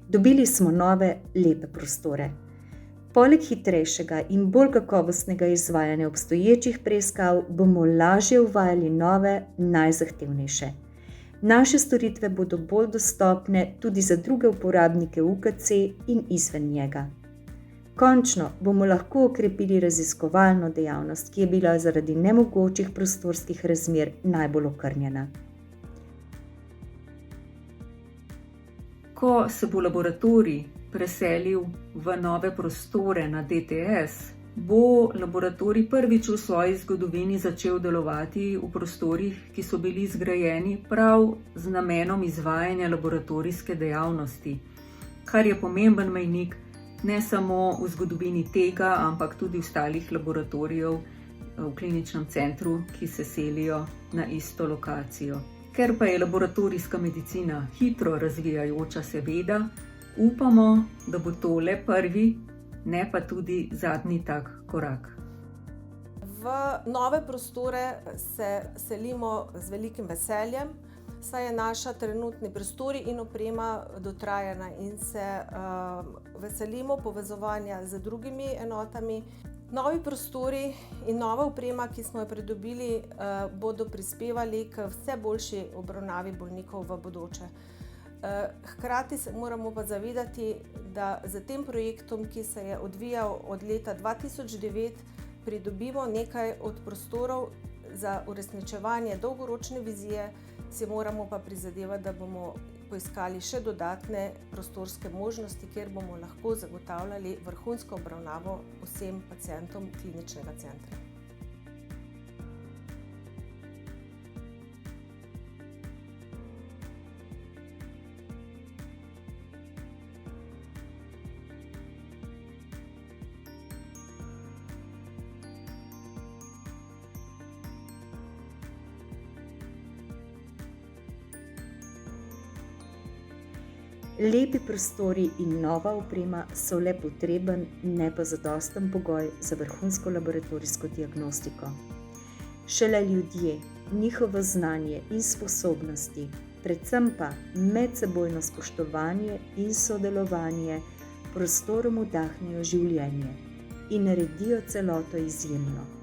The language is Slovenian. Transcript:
Dobili smo nove, lepe prostore. Poleg hitrejšega in bolj kakovostnega izvajanja obstoječih preiskav bomo lažje uvajali nove, najzahtevnejše. Naše storitve bodo bolj dostopne tudi za druge uporabnike UKC in izven njega. Končno bomo lahko okrepili raziskovalno dejavnost, ki je bila zaradi nemogočih prostorskih razmer najbolj okrnjena. Ko se bo laboratorij preselil v nove prostore na DTS, bo laboratorij prvič v svoji zgodovini začel delovati v prostorih, ki so bili zgrajeni prav z namenom izvajanja laboratorijske dejavnosti, kar je pomemben mejnik ne samo v zgodovini tega, ampak tudi ostalih laboratorijev v kliničnem centru, ki se selijo na isto lokacijo. Ker pa je laboratorijska medicina hitro razvijajoča se veda, upamo, da bo to le prvi, ne pa tudi zadnji tak korak. V nove prostore se selimo z velikim veseljem, saj je naša trenutni prostori in oprema dotrajana in se veselimo povezovanja z drugimi enotami. Novi prostori in nova oprema, ki smo jo pridobili, bodo prispevali k vse boljši obravnavi bolnikov v bodoče. Hkrati se moramo pa zavedati, da za tem projektom, ki se je odvijal od leta 2009, pridobimo nekaj od prostorov za uresničevanje dolgoročne vizije, si moramo pa prizadevati, da bomo poiskali še dodatne prostorske možnosti, kjer bomo lahko zagotavljali vrhunsko obravnavo vsem pacientom kliničnega centra. Lepi prostori in nova oprema so le potreben, ne pa zadosten pogoj za vrhunsko laboratorijsko diagnostiko. Šele ljudje, njihovo znanje in sposobnosti, predvsem pa medsebojno spoštovanje in sodelovanje prostorom vdahnejo življenje in naredijo celoto izjemno.